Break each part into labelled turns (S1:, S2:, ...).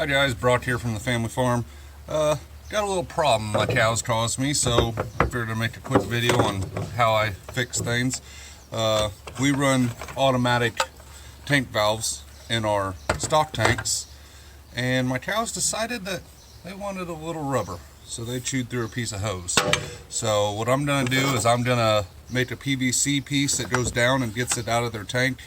S1: Hi guys, Brock here from the family farm. Got a little problem my cows caused me, so I figured I'd make a quick video on how I fix things. We run automatic tank valves in our stock tanks, and my cows decided that they wanted a little rubber, so they chewed through a piece of hose. So what I'm going to do is I'm going to make a PVC piece that goes down and gets it out of their tank.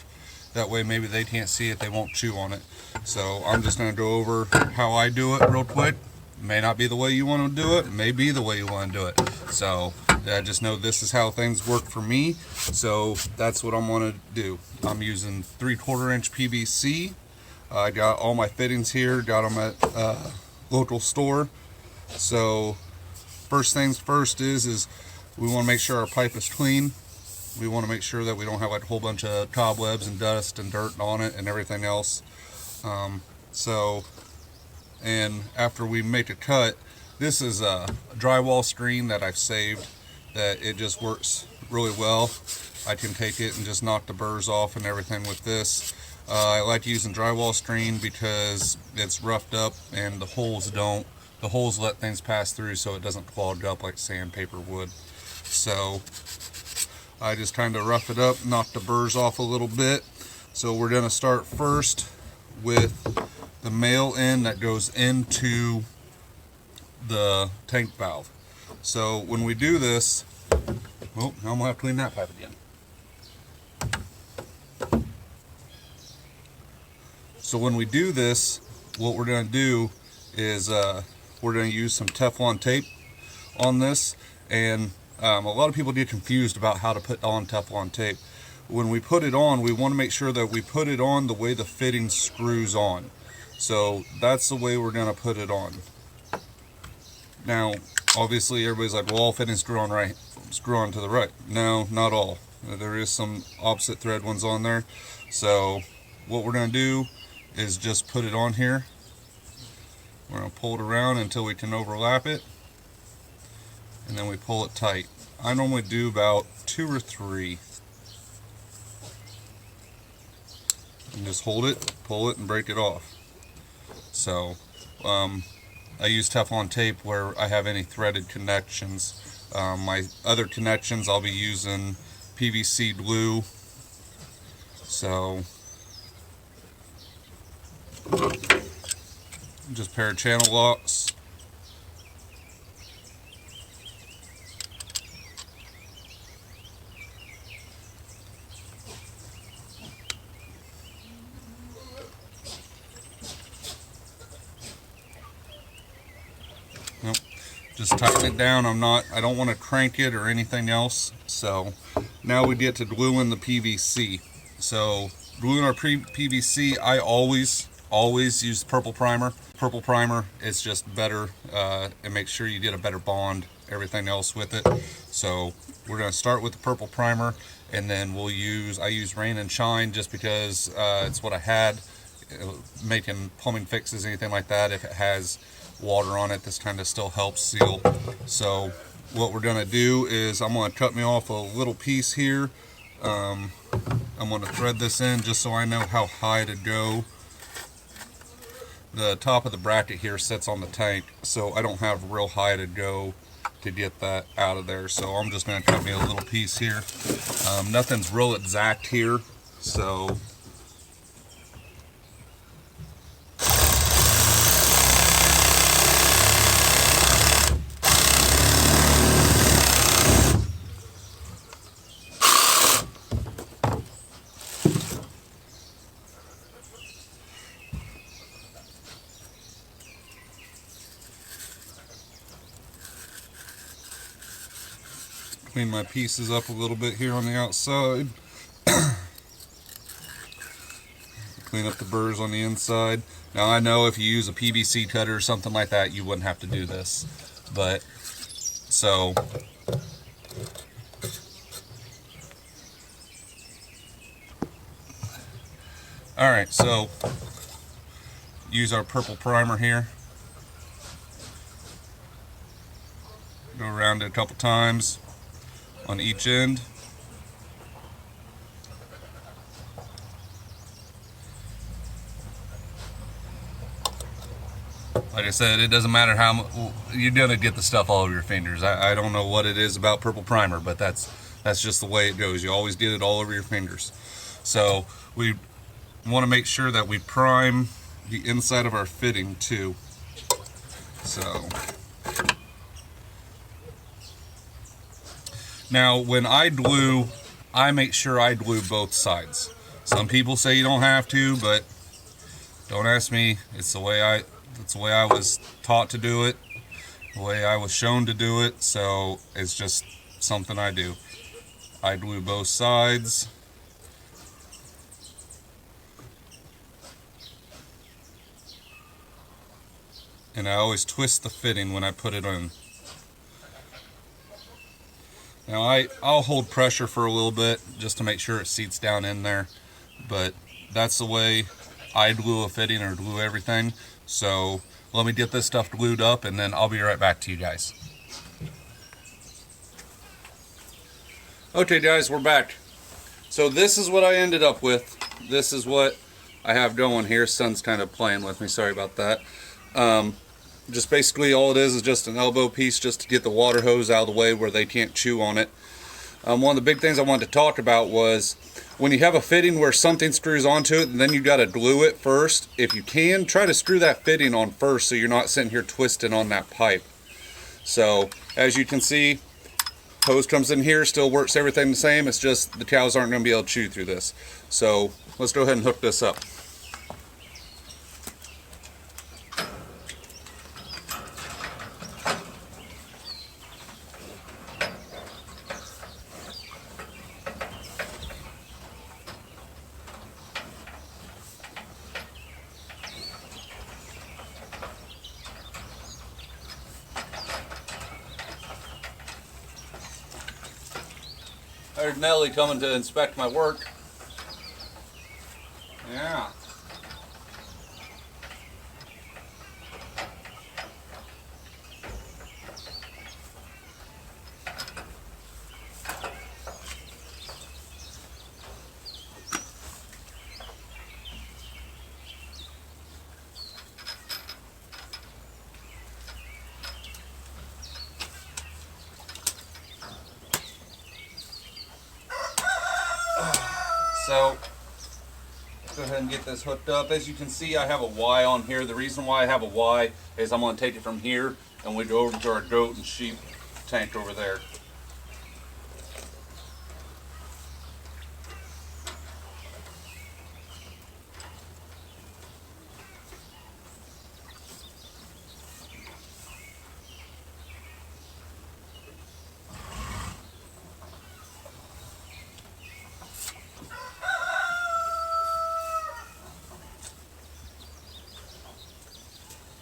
S1: That way maybe they can't see it, they won't chew on it. So I'm just going to go over how I do it real quick. May not be the way you want to do it, may be the way you want to do it. So I just know this is how things work for me. So that's what I'm going to do. I'm using 3/4 inch PVC. I got all my fittings here, got them at local store. So first things first is we want to make sure our pipe is clean. We want to make sure that we don't have like a whole bunch of cobwebs and dust and dirt on it and everything else. And after we make a cut, this is a drywall screen that I've saved that it just works really well. I can take it and just knock the burrs off and everything with this. I like using drywall screen because it's roughed up and the holes let things pass through so it doesn't clog up like sandpaper would. So I just kind of rough it up, knock the burrs off a little bit. So we're going to start first with the male end that goes into the tank valve. So when we do this, oh, now I'm going to have to clean that pipe again. So when we do this, what we're going to do is we're going to use some Teflon tape on this, and a lot of people get confused about how to put on Teflon tape. When we put it on, we want to make sure that we put it on the way the fitting screws on. So that's the way we're going to put it on. Now, obviously everybody's like, well, all fittings screw on to the right. No, not all. There is some opposite thread ones on there. So what we're going to do is just put it on here. We're going to pull it around until we can overlap it, and then we pull it tight. I normally do about 2 or 3. And just hold it, pull it, and break it off. So I use Teflon tape where I have any threaded connections. My other connections, I'll be using PVC glue. So just a pair of channel locks. Nope. Just tighten it down. I don't want to crank it or anything else. So now we get to gluing the PVC. So gluing our PVC, I always use purple primer. Purple primer is just better. It makes sure you get a better bond, everything else with it. So we're going to start with the purple primer, and then I use Rain and Shine just because it's what I had. Making plumbing fixes, anything like that, if it has water on it, this kind of still helps seal. So what we're going to do is I'm going to cut me off a little piece here. I'm going to thread this in just so I know how high to go. The top of the bracket here sits on the tank, so I don't have real high to go to get that out of there. So I'm just going to cut me a little piece here. Nothing's real exact here, so clean my pieces up a little bit here on the outside. Clean up the burrs on the inside. Now I know if you use a PVC cutter or something like that, you wouldn't have to do this. But, so, alright, so, use our purple primer here. Go around it a couple times on each end. Like I said, it doesn't matter how much you're gonna get the stuff all over your fingers. I don't know what it is about purple primer, but that's just the way it goes. You always get it all over your fingers. So we want to make sure that we prime the inside of our fitting too. So now when I glue, I make sure I glue both sides. Some people say you don't have to, but don't ask me. It's the way I was taught to do it, the way I was shown to do it, so it's just something I do. I glue both sides. And I always twist the fitting when I put it on. Now I'll hold pressure for a little bit just to make sure it seats down in there, but that's the way I glue a fitting or glue everything. So let me get this stuff glued up and then I'll be right back to you guys. Okay guys, we're back. So this is what I ended up with. This is what I have going here. Sun's kind of playing with me, sorry about that. Just basically all it is just an elbow piece just to get the water hose out of the way where they can't chew on it. One of the big things I wanted to talk about was when you have a fitting where something screws onto it and then you got to glue it first, if you can, try to screw that fitting on first so you're not sitting here twisting on that pipe. So as you can see, hose comes in here, still works everything the same, it's just the cows aren't going to be able to chew through this. So let's go ahead and hook this up. There's Nellie coming to inspect my work. Yeah. So let's go ahead and get this hooked up. As you can see, I have a Y on here. The reason why I have a Y is I'm going to take it from here and we go over to our goat and sheep tank over there.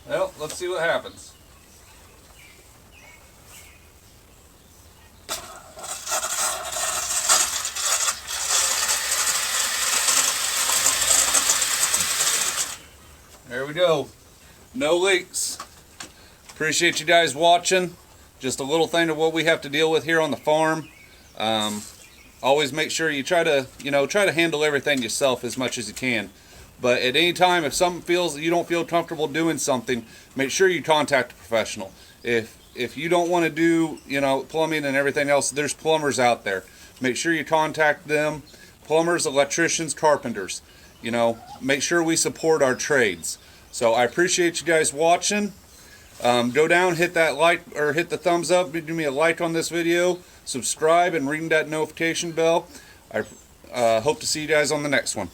S1: Well, let's see what happens. There we go. No leaks. Appreciate you guys watching. Just a little thing of what we have to deal with here on the farm. Always make sure you try to handle everything yourself as much as you can. But at any time, if something feels that you don't feel comfortable doing something, make sure you contact a professional. If you don't want to do, plumbing and everything else, there's plumbers out there. Make sure you contact them. Plumbers, electricians, carpenters. Make sure we support our trades. So I appreciate you guys watching. Go down, hit that like or hit the thumbs up. Give me a like on this video. Subscribe and ring that notification bell. I hope to see you guys on the next one.